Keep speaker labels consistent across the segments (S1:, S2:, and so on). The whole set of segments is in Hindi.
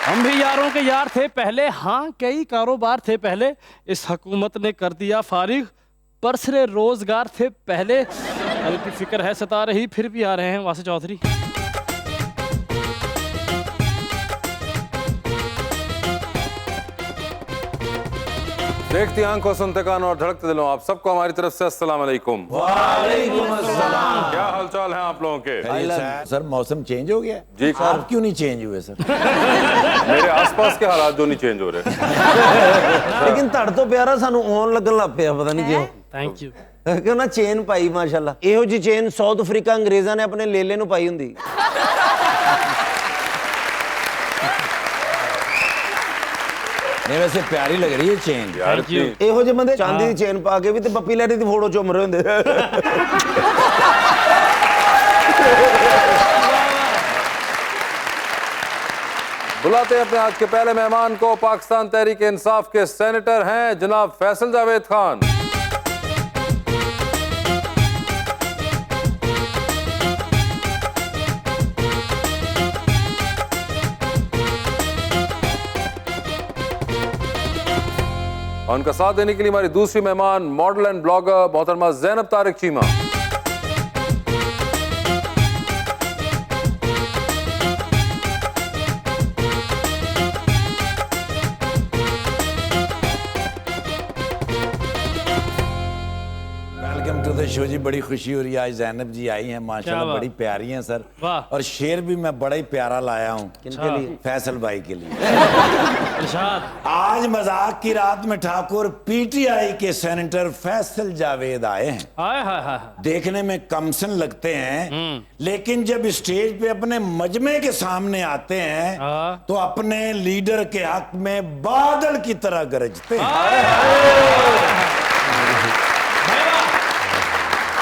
S1: हम भी यारों के यार थे पहले, हाँ कई कारोबार थे पहले, इस हुकूमत ने कर दिया फारिग, बरसरे रोजगार थे पहले। कल की फिक्र है सता रही, फिर भी आ रहे हैं वासी चौधरी।
S2: देखती आंखों, सुनते कानों और धड़कते दिलों, आप सबको हमारी तरफ से अस्सलाम वालेकुम।
S3: वालेकुम अस्सलाम।
S2: क्या हालचाल है आप लोगों के?
S3: सर मौसम चेंज हो गया
S2: जी
S3: सर, आप क्यों नहीं चेंज हुए सर?
S2: मेरे आसपास के हालात जो नहीं चेंज हो रहे।
S4: लेकिन धड़ तो प्यारा सानू आन लगन लग पिया, पता नहीं क्यों।
S1: Thank you.
S4: क्यों ना चेन पाई माशाल्लाह। ਇਹੋ ਜੀ चेन साउथ अफ्रीका अंग्रेਜ਼ਾਂ ਨੇ ਆਪਣੇ ਲੇਲੇ ਨੂੰ ਪਾਈ ਹੁੰਦੀ।
S3: नहीं वैसे प्यारी लग रही है चेन
S2: यार
S1: Thank you।
S4: ਇਹੋ ਜਿਹੇ ਬੰਦੇ ਚਾਂਦੀ ਦੀ ਚੇਨ ਪਾ ਕੇ ਵੀ ਤੇ ਪੱਪੀ ਲਹਿਰੀ ਦੀ ਫੋਟੋ ਚੁੰਮ ਰਹੇ ਹੁੰਦੇ।
S2: बुलाते हैं अपने आज के पहले मेहमान को, पाकिस्तान तहरीक इंसाफ के सेनेटर हैं जनाब फैसल जावेद खान। और उनका साथ देने के लिए हमारी दूसरी मेहमान मॉडल एंड ब्लॉगर मोहतरमा Zainab Tariq Cheema.
S3: Welcome to the show जी। बड़ी खुशी हो रही है, आज जैनब जी आई हैं माशाल्लाह,
S1: क्या बात।
S3: बड़ी प्यारी हैं सर।
S1: वाह।
S3: और शेर भी मैं बड़ा ही प्यारा लाया हूँ।
S4: किनके लिए?
S3: फैसल भाई के लिए।
S1: इरशाद।
S3: आज मजाक की रात में ठाकुर पीटीआई के सेनेटर फैसल जावेद आए हैं।
S1: हाय हाय हाय।
S3: देखने में कमसन लगते हैं, लेकिन जब स्टेज पे अपने मजमे के सामने आते हैं
S1: हाँ।
S3: तो अपने लीडर के हक में बादल की तरह गरजते हैं।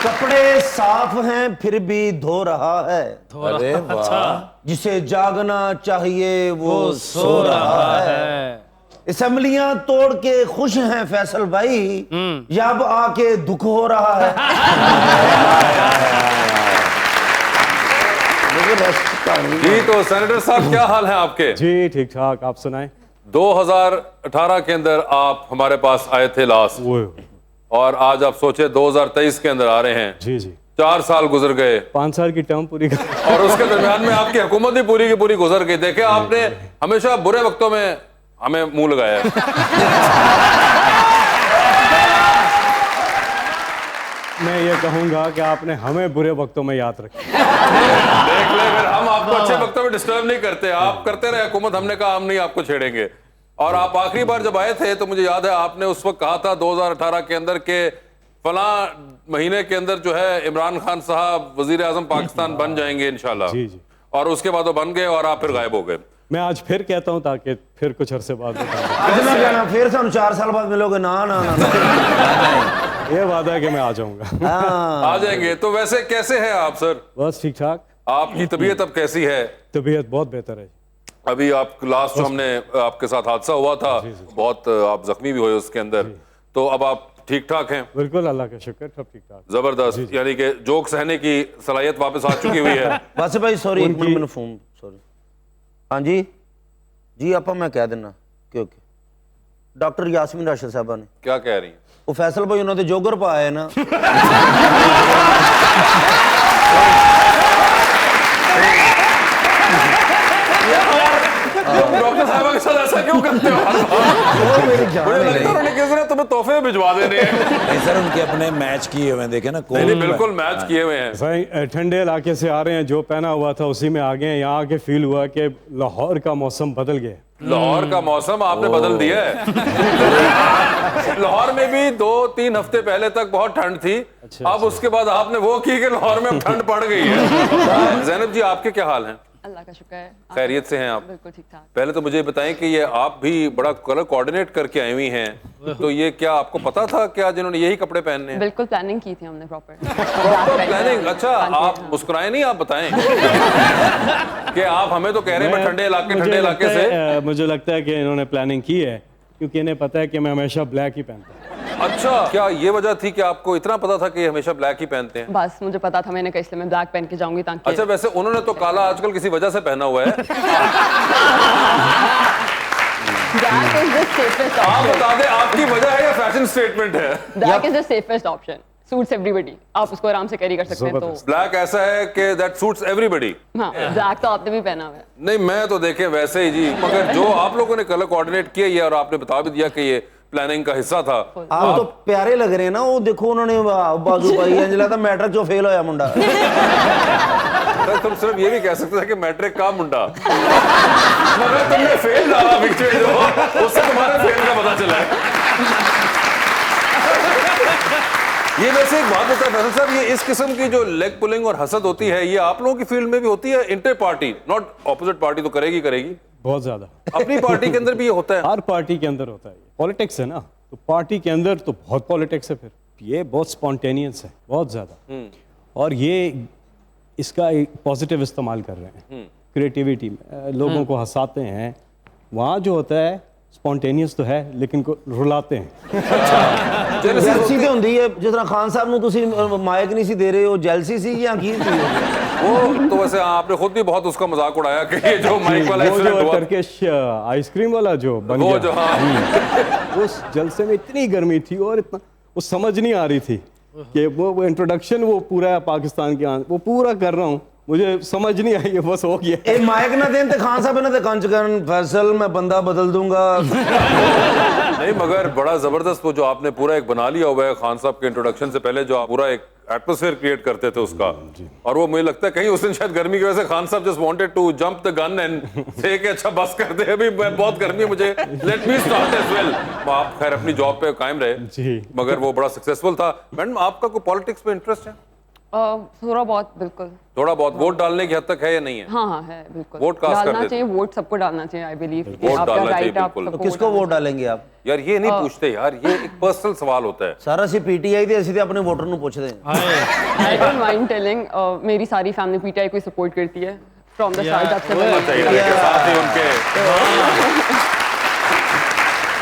S4: कपड़े साफ हैं फिर भी धो रहा है,
S3: अरे वाह।
S4: जिसे जागना चाहिए वो सो रहा है। असेंबलियां तोड़ के खुश हैं फैसल भाई, या अब आके दुख हो रहा है।
S2: जी तो सेनेटर साहब क्या हाल है आपके?
S5: जी ठीक ठाक, आप सुनाएं।
S2: 2018 के अंदर आप हमारे पास आए थे लास्ट,
S5: वो
S2: और आज आप सोचे 2023 के अंदर आ रहे हैं।
S5: जी जी
S2: 4 साल गुजर गए
S5: 5 साल की टर्म पूरी कर।
S2: और उसके दरमियान में आपकी हुकूमत भी पूरी की पूरी गुजर गई। देखे आपने हमेशा बुरे वक्तों में हमें मुंह लगाया है।
S5: मैं ये कहूंगा कि आपने हमें बुरे वक्तों में याद रखा।
S2: देख ले, फिर हम आपको अच्छे वक्तों में डिस्टर्ब नहीं करते, आप करते रहे हुकूमत, हमने कहा हम नहीं आपको छेड़ेंगे। और आप आखिरी बार जब आए थे तो मुझे याद है आपने उस वक्त कहा था 2018 के अंदर के फला महीने के अंदर जो है इमरान खान साहब वजीर आजम पाकिस्तान बन जाएंगे इंशाल्लाह।
S5: जी जी।
S2: और उसके बाद वो बन गए और आप फिर गायब हो गए।
S5: मैं आज फिर कहता हूं ताकि फिर कुछ अरसे बाद बताऊं।
S4: आज ना कहना फिर सानू 4 साल बाद मिलोगे, ना ना ना, ना।
S5: ये वादा है कि मैं आ जाऊंगा।
S2: आ जाएंगे। तो वैसे कैसे हैं आप सर?
S5: बस ठीक ठाक।
S2: आपकी तबीयत अब कैसी है?
S5: तबीयत बहुत बेहतर है।
S2: अभी आप लास्ट जो हमने आपके साथ हादसा हुआ था, बहुत आप जख्मी भी हुए उसके अंदर, तो अब आप ठीक ठाक हैं?
S5: बिल्कुल, अल्लाह का शुक्र, सब ठीक ठाक।
S2: जबरदस्त, यानी कि जोक सहने की सलाहियत वापस आ चुकी हुई है।
S4: बस भाई सॉरी, एक मिनट मैंने फोन, सॉरी। हाँ जी जी, आप मैं कह देना कि डॉक्टर यास्मीन राशिद साहबा ने
S2: क्या कह रही हैं?
S4: वो फैसल भाई उन्होंने जोगर पाए ना।
S2: डॉक्टर साहब के साथ ऐसा क्यों करते हो? मुझे लगता है उन्होंने किसी ने तुम्हें तोहफे भिजवा देने हैं।
S3: नहीं सर, उनके अपने मैच किए हुए हैं, देखे ना।
S2: नहीं बिल्कुल मैच किए हुए हैं।
S5: भाई ठंडे इलाके से आ रहे हैं, जो पहना हुआ था उसी में आ गए हैं। यहाँ आके फील हुआ कि लाहौर का मौसम बदल गया।
S2: लाहौर का मौसम आपने बदल दिया है। लाहौर में भी 2-3 हफ्ते पहले तक बहुत ठंड थी। अब उसके बाद आपने वो की कि लाहौर में अब ठंड पड़ गई है। ज़ैनब जी आपके क्या हाल हैं?
S6: अल्लाह का शुक्र है।
S2: खैरियत से हैं आप?
S6: बिल्कुल ठीक ठाक।
S2: पहले तो मुझे बताएं कि ये आप भी बड़ा कलर कोऑर्डिनेट करके आई हुई हैं, तो ये क्या आपको पता था क्या जिन्होंने यही कपड़े पहनने हैं?
S6: बिल्कुल प्लानिंग की थी हमने प्रॉपर
S2: प्लानिंग। अच्छा, आप मुस्कुराए नहीं, आप बताएं कि आप हमें तो कह रहे हैं ठंडे इलाके से।
S5: मुझे लगता है कि इन्होंने प्लानिंग की है, क्योंकि इन्हें पता है कि मैं हमेशा ब्लैक ही पहनता हूँ।
S2: अच्छा, क्या ये वजह थी कि आपको इतना पता था कि ये हमेशा ब्लैक ही पहनते हैं?
S6: बस मुझे पता था, मैंने कहा इसलिए मैं ब्लैक पहन के जाऊंगी ताकि
S2: अच्छा, वैसे उन्होंने तो काला आजकल किसी वजह से पहना हुआ है।
S6: ब्लैक इज द सेफेस्ट
S2: आप
S6: ऑप्शन।
S2: बता दें, आपकी वजह है या फैशन स्टेटमेंट है?
S6: Black is the safest option, suits everybody, आप उसको आराम से कैरी कर सकते हैं। तो
S2: ब्लैक ऐसा है कि दैट सूट्स एवरीबॉडी।
S6: हाँ, ब्लैक तो आपने भी पहना हुआ है।
S2: नहीं, मैं तो देखें वैसे ही जी, मगर जो आप लोगों ने कलर कोऑर्डिनेट किया ये और आपने बता भी दिया कि ये प्लानिंग का हिस्सा था।
S4: आप तो प्यारे लग रहे हैं ना, वो देखो उन्होंने बाजू पाई है, जिला था मैट्रिक जो फेल होया मुंडा।
S2: तो तुम सिर्फ ये भी कह सकते थे कि मैट्रिक का मुंडा, मगर तुमने फेल डाला बीच में, जो उससे तुम्हारे फेल का पता चला है। ये वैसे एक बात होता है फैसल साहब, ये इस किस्म की जो लेग पुलिंग और हसद होती है, ये आप लोगों की फील्ड में भी होती है? Inter party, not opposite party तो करेगी।
S5: बहुत ज्यादा
S2: अपनी पार्टी के अंदर भी ये होता है?
S5: हर पार्टी के अंदर होता है। पॉलिटिक्स है ना, तो पार्टी के अंदर तो बहुत पॉलिटिक्स है। फिर ये बहुत स्पॉन्टेनियस है, बहुत ज्यादा। और ये इसका एक पॉजिटिव इस्तेमाल कर रहे हैं क्रिएटिविटी में, लोगों को हंसाते हैं। वहाँ जो होता है स्पॉन्टेनियस तो है, लेकिन को रुलाते हैं।
S4: ਜੈਲਸੀ ਤੇ ਹੁੰਦੀ ਹੈ, ਜਿਸ ਤਰ੍ਹਾਂ ਖਾਨ ਸਾਹਿਬ ਨੂੰ ਤੁਸੀਂ ਮਾਈਕ ਨਹੀਂ ਸੀ ਦੇ ਰਹੇ ਹੋ, ਜੈਲਸੀ ਸੀ ਜਾਂ ਕੀ ਸੀ?
S2: वो तो वैसे आपने खुद भी बहुत उसका मजाक उड़ाया कि ये जो माइक वाला
S5: वो
S2: इंसिडेंट
S5: जो
S2: हुआ,
S5: टर्किश आइसक्रीम वाला जो बन
S2: वो
S5: गया,
S2: जो हाँ
S5: उस जलसे में इतनी गर्मी थी और इतना वो समझ नहीं आ रही थी कि वो इंट्रोडक्शन वो पूरा पाकिस्तान के वो पूरा कर रहा हूँ, मुझे समझ नहीं आई, बस हो गया।
S4: ਇਹ ਮਾਈਕ ਨਾ ਦੇਣ ਤੇ ਖਾਨ ਸਾਹਿਬ ਇਹਨਾਂ ਦੇ ਕੰਨ ਚ ਕਰਨ, फैसल मैं बंदा बदल दूंगा।
S2: नहीं, मगर बड़ा जबरदस्त वो जो आपने पूरा एक बना लिया हुआ है खान साहब के इंट्रोडक्शन से पहले, जो आप पूरा एक एटमॉस्फेयर क्रिएट करते थे उसका, और वो मुझे लगता है कहीं उस दिन शायद गर्मी की वजह से Khan Sahab just wanted to jump the gun and say कि अच्छा बस कर दे, अभी बहुत गर्मी है मुझे, let me start as well. आप खैर अपनी जॉब पे कायम रहे
S5: जी।
S2: मगर वो बड़ा सक्सेसफुल था। मैडम, आपका कोई पॉलिटिक्स में इंटरेस्ट है?
S6: थोड़ा बहुत, बिल्कुल।
S2: थोड़ा बहुत वोट डालने की हद तक है या नहीं है?
S6: हाँ हाँ है, बिल्कुल।
S2: वोट कास्ट कर
S6: डालना
S2: देते
S6: चाहिए, वोट सबको डालना चाहिए, आई बिलीव।
S2: वोट डालना चाहिए, बिल्कुल।
S4: तो किसको वोट डालेंगे आप?
S2: यार ये नहीं पूछते यार, ये एक पर्सनल सवाल होता है।
S4: सर ਅਸੀਂ ਪੀਟੀਆਈ ਦੇ ਅਸੀਂ ਤੇ ਆਪਣੇ ਵੋਟਰ ਨੂੰ ਪੁੱਛਦੇ ਹਾਂ।
S6: आई डोंट माइंड टेलिंग, मेरी सारी फैमिली पीटीआई को सपोर्ट करती है फ्रॉम द स्टार्ट।
S2: साथ ही उनके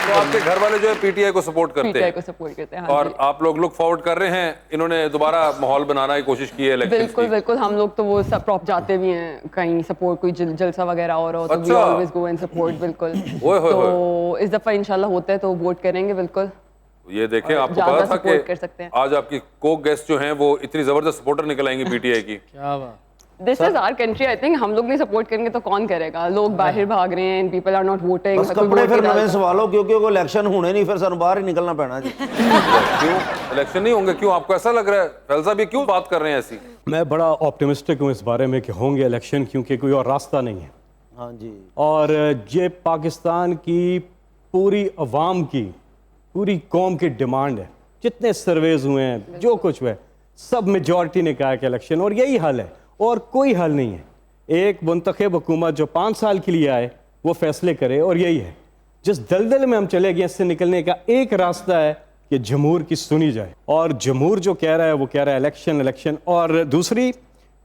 S2: तो आपके घर वाले जो है पीटीआई को सपोर्ट करते
S6: पीटीआई
S2: हैं
S6: को सपोर्ट करते हैं।
S2: और आप लोग लुक फॉरवर्ड कर रहे हैं, इन्होंने दोबारा माहौल बनाना की कोशिश की है इलेक्शंस
S6: बिल्कुल
S2: की?
S6: बिल्कुल, हम लोग तो वो सब प्रॉप जाते भी हैं कहीं, सपोर्ट कोई जलसा वगैरह हो रहा हो तो वी
S2: अच्छा।
S6: Always go and support. बिल्कुल।
S2: ओए होए
S6: तो इस दफा इंशाल्लाह होता है तो वोट करेंगे बिल्कुल।
S2: ये देखें, आपको
S6: ज्यादा
S2: पता था
S6: support कर सकते
S2: कि
S6: हैं।
S2: आज आपकी कोक गेस्ट जो हैं वो इतनी जबरदस्त सपोर्टर निकल आएंगी पीटीआई की।
S1: क्या बात।
S6: This is our country, I think हम लोग नहीं सपोर्ट करेंगे तो कौन करेगा? लोग बाहर भाग रहे हैं, पीपल आर नॉट वोटिंग।
S4: ਬਸ ਕੱਪੜੇ ਫਿਰ ਨਵੇਂ ਸਵਾਲੋ, ਕਿਉਂਕਿ ਉਹ ਇਲੈਕਸ਼ਨ ਹੋਣੇ ਨਹੀਂ, ਫਿਰ ਸਾਨੂੰ ਬਾਹਰ ਹੀ ਨਿਕਲਣਾ ਪੈਣਾ ਜੀ।
S2: क्यों इलेक्शन नहीं होंगे? क्यों आपको ऐसा लग रहा है? फैसल साहब ये क्यों बात कर रहे हैं ऐसी?
S5: मैं बड़ा ऑप्टिमिस्टिक हूँ इस बारे में कि होंगे इलेक्शन, क्योंकि कोई और रास्ता नहीं है।
S4: हाँ जी।
S5: और ये पाकिस्तान की पूरी अवाम की, पूरी कौम की डिमांड है। जितने सर्वेज हुए हैं, जो कुछ हुआ है, सब मेजॉरिटी ने कहा है कि इलेक्शन, और यही हल है और कोई हल नहीं है। एक मुंतखब हुकूमत जो 5 साल के लिए आए वो फैसले करे, और यही है। जिस दलदल में हम चले गए, इससे निकलने का एक रास्ता है कि जमहूर की सुनी जाए, और जमहूर जो कह रहा है वो कह रहा है इलेक्शन। और दूसरी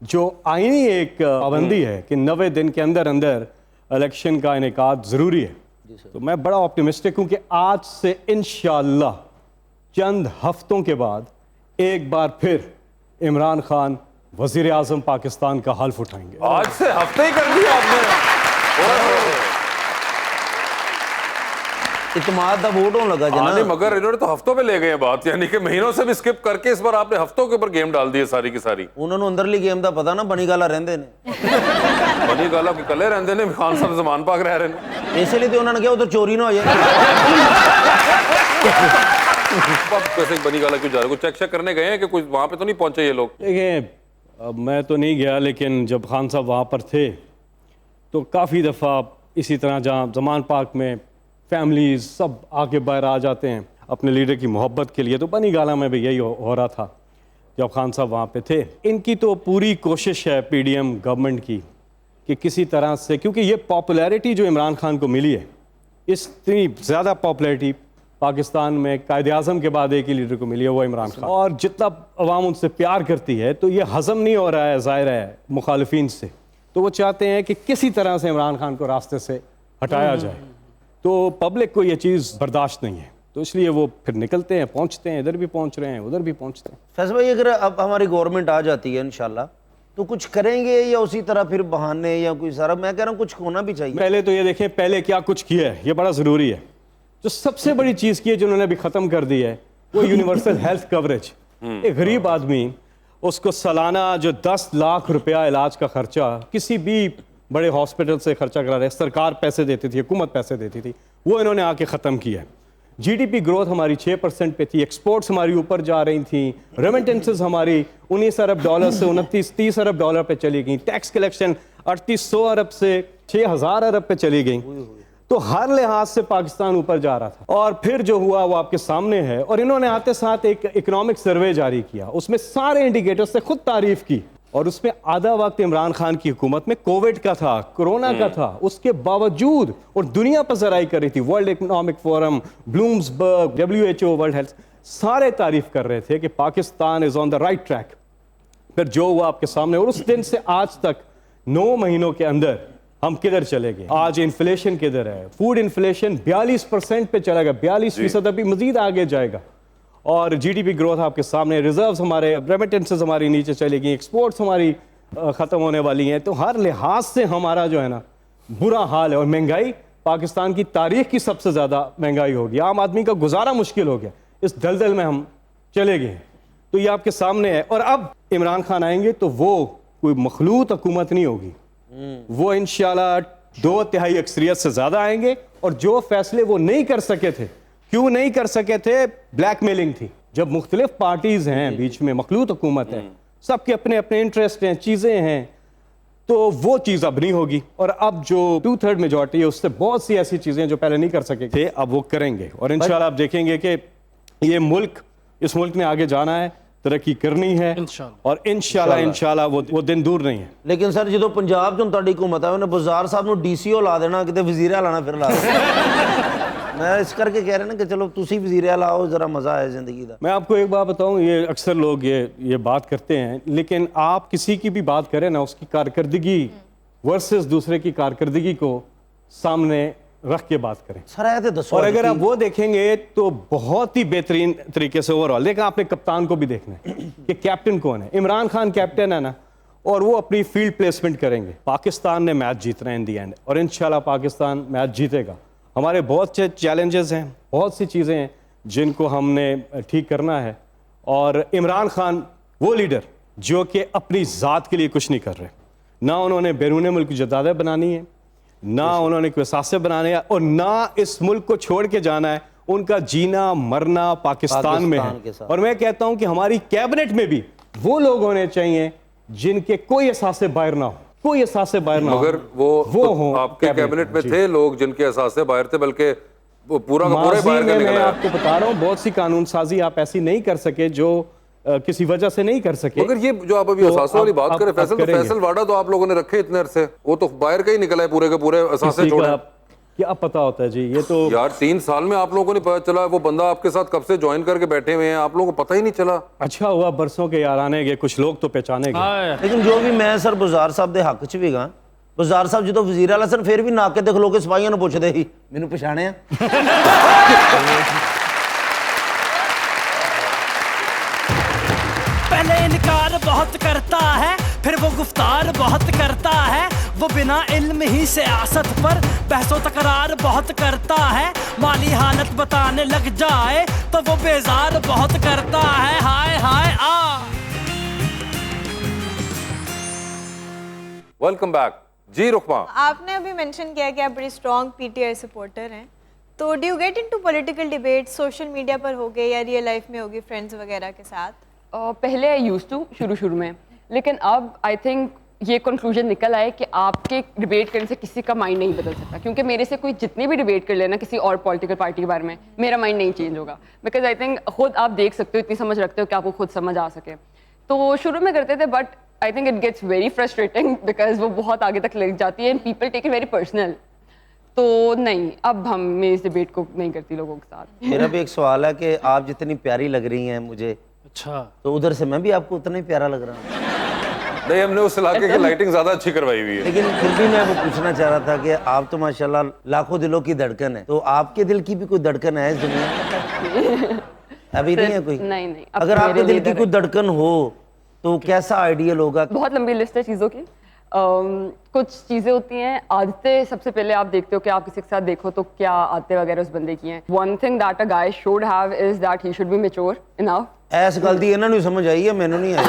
S5: जो आईनी एक पाबंदी है कि 90 दिन के अंदर अंदर इलेक्शन का इनेकाद ज़रूरी है। तो मैं बड़ा ऑप्टिमिस्टिक हूँ कि आज से इंशाअल्लाह चंद हफ्तों के बाद एक बार फिर इमरान खान वजीर आजम पाकिस्तान का हल्फ उठाएंगे।
S2: आज से हफ्ते ही कर दिया आपने।
S4: इतमाद का वोट होने लगा
S2: हाँ, नहीं,
S4: जना।
S2: मगर इन्होंने तो हफ्तों पे ले गए हैं बात, यानी कि महीनों से भी स्किप करके इस बार आपने हफ्तों के ऊपर गेम डाल दी है सारी की सारी।
S4: ਉਹਨਾਂ ਨੂੰ ਅੰਦਰਲੀ ਗੇਮ ਦਾ ਪਤਾ ਨਾ, ਬਣੀ ਗਾਲਾ ਰਹਿੰਦੇ ਨੇ,
S2: बनी गाला के कले रहते ने, खान साहब जमान पाक रह रहे हैं।
S4: ਇਸੇ ਲਈ ਤੇ ਉਹਨਾਂ ਨੇ ਕਿਹਾ ਉਧਰ ਚੋਰੀ ਨਾ ਹੋ ਜਾਏ।
S2: आप कैसे बनी गाला क्यों जा रहे हो? कुछ चेक चेक करने गए हैं कि कुछ वहां पे तो नहीं पहुंचे ये लोग?
S5: देखिए, अब मैं तो नहीं गया, लेकिन जब खान साहब वहाँ पर थे तो काफ़ी दफ़ा इसी तरह जहाँ जमान पार्क में फैमिलीज सब आके बाहर आ जाते हैं अपने लीडर की मोहब्बत के लिए, तो बनी गाला में भी यही हो रहा था जब खान साहब वहाँ पे थे। इनकी तो पूरी कोशिश है पीडीएम गवर्नमेंट की कि किसी तरह से, क्योंकि ये पॉपुलैरिटी जो इमरान खान को मिली है, इतनी ज़्यादा पॉपुलैरिटी पाकिस्तान में कायदे आज़म के बाद एक ही लीडर को मिली है, वो इमरान खान। और जितना अवाम उनसे प्यार करती है तो ये हज़म नहीं हो रहा है, ज़ाहिर है, मुखालिफिन से। तो वो चाहते हैं कि किसी तरह से इमरान खान को रास्ते से हटाया जाए, तो पब्लिक को ये चीज़ बर्दाश्त नहीं है। तो इसलिए वो फिर निकलते हैं, पहुंचते हैं, इधर भी पहुंच रहे हैं, उधर भी पहुंचते हैं।
S4: फैसल भाई, अगर अब हमारी गवर्नमेंट आ जाती है इंशाल्लाह, तो कुछ करेंगे या उसी तरह फिर बहाने या कोई सारा, मैं कह रहा हूँ कुछ होना भी चाहिए।
S5: पहले तो ये देखें पहले क्या कुछ किया है, ये बड़ा ज़रूरी है। जो सबसे बड़ी चीज़ की है जिन्होंने अभी ख़त्म कर दी है वो यूनिवर्सल हेल्थ कवरेज। एक गरीब आदमी, उसको सालाना जो 10 लाख रुपया इलाज का खर्चा किसी भी बड़े हॉस्पिटल से खर्चा करा रहे, सरकार पैसे देती थी, हुकूमत पैसे देती थी, वो इन्होंने आके ख़त्म किया है। जीडीपी ग्रोथ हमारी 6% पे थी, एक्सपोर्ट्स हमारी ऊपर जा रही थी, रेमिटेंसेस हमारी 19 अरब डॉलर से 29-30 अरब डॉलर पे चली गई, टैक्स कलेक्शन 3800 अरब से 6000 अरब पे चली गई। तो हर लिहाज से पाकिस्तान ऊपर जा रहा था। और फिर जो हुआ वो आपके सामने है। और इन्होंने आते साथ एक इकोनॉमिक सर्वे जारी किया, उसमें सारे इंडिकेटर्स से खुद तारीफ की, और उसमें आधा वक्त इमरान खान की हुकूमत में कोविड का था, कोरोना का था, उसके बावजूद, और दुनिया पर जराई कर रही थी, world economic forum, Bloomberg, WHO, world health, सारे तारीफ कर रहे थे कि Pakistan is on the right track. फिर जो हुआ आपके सामने, और उस दिन से आज तक 9 महीनों के अंदर हम किधर चले गए। आज इन्फ्लेशन किधर है, फूड इन्फ्लेशन 42% पे चला गया, 42%, अभी मजीद आगे जाएगा। और जीडीपी ग्रोथ आपके सामने, रिजर्व्स हमारे, रेमिटेंसेस हमारी नीचे चली गई, एक्सपोर्ट्स हमारी ख़त्म होने वाली हैं। तो हर लिहाज से हमारा जो है ना बुरा हाल है। और महंगाई पाकिस्तान की तारीख की सबसे ज़्यादा महंगाई होगी, आम आदमी का गुजारा मुश्किल हो गया, इस दलदल में हम चले गए। तो ये आपके सामने है। और अब इमरान खान आएंगे तो वो कोई मखलूत हुकूमत नहीं होगी, वो इंशाल्लाह 2/3 अक्सरियत से ज़्यादा आएंगे। और जो फैसले वो नहीं कर सके थे, क्यों नहीं कर सके थे? ब्लैकमेलिंग थी। जब मुख्तलिफ पार्टीज हैं बीच में, मखलूत हुकूमत है, सबके अपने अपने इंटरेस्ट हैं, चीज़ें हैं, तो वो चीज़ अब नहीं होगी। और अब जो 2/3 मेजॉरिटी है उससे बहुत सी ऐसी चीज़ें जो पहले नहीं कर सके थे अब वो करेंगे। और इंशाल्लाह आप देखेंगे कि ये मुल्क, इस मुल्क ने आगे जाना है, तरक्की करनी है, और इंशाल्लाह वो दिन दूर नहीं है।
S4: लेकिन सर जो पंजाब चों तुहाडी हुकूमत है उन्हें बाजार साहब ਨੂੰ DCO ਲਾ ਦੇਣਾ, ਕਿਤੇ ਵਜ਼ੀਰ ਆਲਾ ਨਾ ਫਿਰ ਲਾ मैं इस करके कह रहे ना कि चलो तुसी वज़ीर आला आओ, ज़रा मज़ा आए ज़िंदगी का।
S5: मैं आपको एक बात बताऊं, ये अक्सर लोग ये बात करते हैं, लेकिन आप किसी की भी बात करें ना, उसकी कारकर्दगी वर्सेस दूसरे की कारकर्दगी को सामने रख के बात करें।
S4: सर ऐसे दसो,
S5: और अगर आप वो देखेंगे तो बहुत ही बेहतरीन तरीके से ओवरऑल, लेकिन आपने कप्तान को भी देखना है कि कैप्टन कौन है। इमरान खान कैप्टन है ना, और वो अपनी फील्ड प्लेसमेंट करेंगे। पाकिस्तान ने मैच जीतना है इन दी एंड, और इंशाल्लाह पाकिस्तान मैच जीतेगा। हमारे बहुत से चैलेंजेस हैं, बहुत सी चीज़ें हैं जिनको हमने ठीक करना है। और इमरान खान वो लीडर जो कि अपनी ज़ात के लिए कुछ नहीं कर रहे, ना उन्होंने बैरून मुल्क जदादें बनानी है, ना उन्होंने कोई सासे बनाने हैं, और ना इस मुल्क को छोड़ के जाना है। उनका जीना मरना पाकिस्तान में है। और मैं कहता हूं कि हमारी कैबिनेट में भी वो लोग होने चाहिए जिनके कोई एहसास बाहर ना हो, कोई एहसास बाहर ना हो।
S2: मगर वो
S5: तो
S2: हो आपके कैबिनेट में थे लोग जिनके एहसास बाहर थे, बल्कि वो पूरा का पूरा बाहर का निकला।
S5: मैं आपको बता रहा हूँ, बहुत सी कानून साजी आप ऐसी नहीं कर सके जो किसी वजह से नहीं कर सके।
S2: मगर ये जो आप अभी एहसासों वाली बात करें फैसल, तो फैसल वाडा तो आप लोगों ने रखे इतने अरसे, वो तो बाहर का ही निकला है, पूरे के पूरे एहसास छोड़े।
S5: क्या पता होता है जी, ये तो
S2: यार 3 साल में आप लोगों को नहीं पता चला, वो बंदा आपके साथ कब से ज्वाइन करके बैठे हुए हैं, आप लोगों को पता ही नहीं चला।
S5: अच्छा हुआ बरसों के याराने गए, कुछ लोग तो पहचाने गए।
S4: लेकिन जो भी मैं सर बाजार साहब के हक च भी गा, बाजार साहब जो वज़ीर आला सन फिर भी नाके ते खलो के सिपाहियों ने पूछते ही मैनू पछाणिया।
S7: पहले इनकार बहुत करता है, फिर वो गुफ्तार बहुत करता है, वो बिना इल्म ही सियासत पर बहसो तकरार बहुत करता है, माली हालत बताने लग जाए तो वो बेजार बहुत करता है। हाय हाय आ।
S2: वेलकम बैक जी रुकमा।
S8: आपने अभी मेंशन किया कि आप बड़ी स्ट्रॉन्ग पीटीआई सपोर्टर हैं, तो do you get into political debate social media पर हो गए या रियल लाइफ में होगी फ्रेंड्स वगैरह के साथ?
S6: पहले आई यूज्ड टू शुरू में, लेकिन अब आई थिंक ये कंक्लूजन निकल आए कि आपके डिबेट करने से किसी का माइंड नहीं बदल सकता, क्योंकि मेरे से कोई जितनी भी डिबेट कर लेना किसी और पॉलिटिकल पार्टी के बारे में, मेरा माइंड नहीं चेंज होगा। बिकॉज आई थिंक खुद आप देख सकते हो, इतनी समझ रखते हो कि आपको खुद समझ आ सके। तो शुरू में करते थे, but I think it gets very frustrating because वो बहुत आगे तक लग जाती है and people take it very personal. तो नहीं, अब मैं इस डिबेट को नहीं करती लोगों के साथ।
S4: मेरा भी एक सवाल है कि आप जितनी प्यारी लग रही हैं मुझे, अच्छा, तो उधर से मैं भी आपको उतना ही प्यारा लग रहा हूँ।
S2: नहीं, हमने उस इलाके की लाइटिंग ज्यादा अच्छी करवाई हुई है।
S4: लेकिन फिर भी मैं वो पूछना चाह रहा था कि आप तो माशाल्लाह लाखों दिलों की धड़कन है, तो आपके दिल की भी कोई धड़कन है इस दुनिया में? अभी नहीं है कोई?
S6: नहीं नहीं, अब
S4: अगर
S6: तो
S4: आपके
S6: मेरे
S4: दिल
S6: लिए
S4: की
S6: इधर
S4: कोई
S6: है।
S4: धड़कन हो तो कैसा आइडियल होगा?
S6: बहुत लंबी लिस्ट है चीज़ों की। कुछ चीज़ें होती हैं, आदतें। सबसे पहले आप देखते हो कि आप किसी के साथ देखो तो क्या आदतें वगैरह उस बंदे की हैं। One thing that a guy should have is that he should be mature enough.
S4: ऐस गलती है ना, नहीं समझ आई है, मैंने नहीं आई।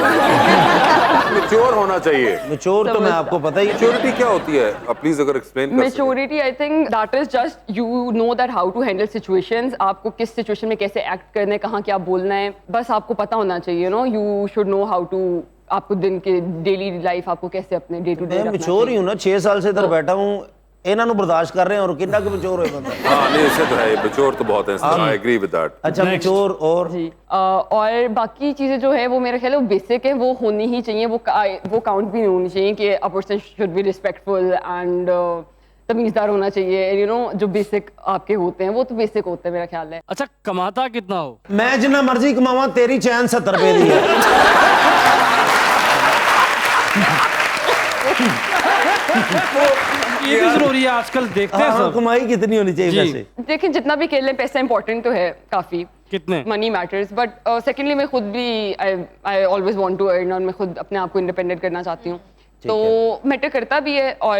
S2: मैच्योर होना चाहिए।
S4: मैच्योर तो मैं आपको पता ही है।
S2: मैच्योरिटी क्या होती है, आप प्लीज अगर एक्सप्लेन कर सकें।
S6: Maturity I think that is just you know that how to handle situations. आपको किस सिचुएशन में कैसे एक्ट करना है, कहाँ क्या बोलना है, बस आपको पता होना चाहिए। You know you should know how to, आपको दिन के डेली लाइफ आपको कैसे अपने डे टू डे
S4: मैं मैच्योर ही हूँ ना, 6 साल से इधर बैठा हूँ, इन्हां नु बर्दाश्त कर रहे हैं और कितना के मैच्योर होए बंदा।
S2: हाँ नहीं, इससे तो है, मैच्योर तो बहुत है, आई एग्री विद दैट।
S4: अच्छा मैच्योर और
S6: जी और बाकी चीज़ें जो है वो मेरा ख्याल है वो बेसिक है, वो होनी ही चाहिए। वो काउंट भी नहीं होनी चाहिए कि a person should be respectful and तमीज़दार होना चाहिए। यू नो जो बेसिक आपके होते हैं वो तो बेसिक होते हैं मेरा ख्याल है।
S1: अच्छा, कमाता कितना हो?
S4: मैं जितना मर्जी कमावा, तेरी चैन 70 रुपए दी है।
S1: ये भी जरूरी है, आजकल देखते हैं
S4: हाँ,
S1: सब।
S4: कमाई कितनी होनी चाहिए
S1: जी।
S4: वैसे?
S6: देखिए जितना भी खेल लें, पैसा इंपॉर्टेंट तो है काफ़ी,
S1: कितने?
S6: मनी मैटर्स, बट सेकेंडली मैं खुद भी I always want to earn, और मैं खुद अपने आप को इंडिपेंडेंट करना चाहती हूँ, तो मैटर करता भी है और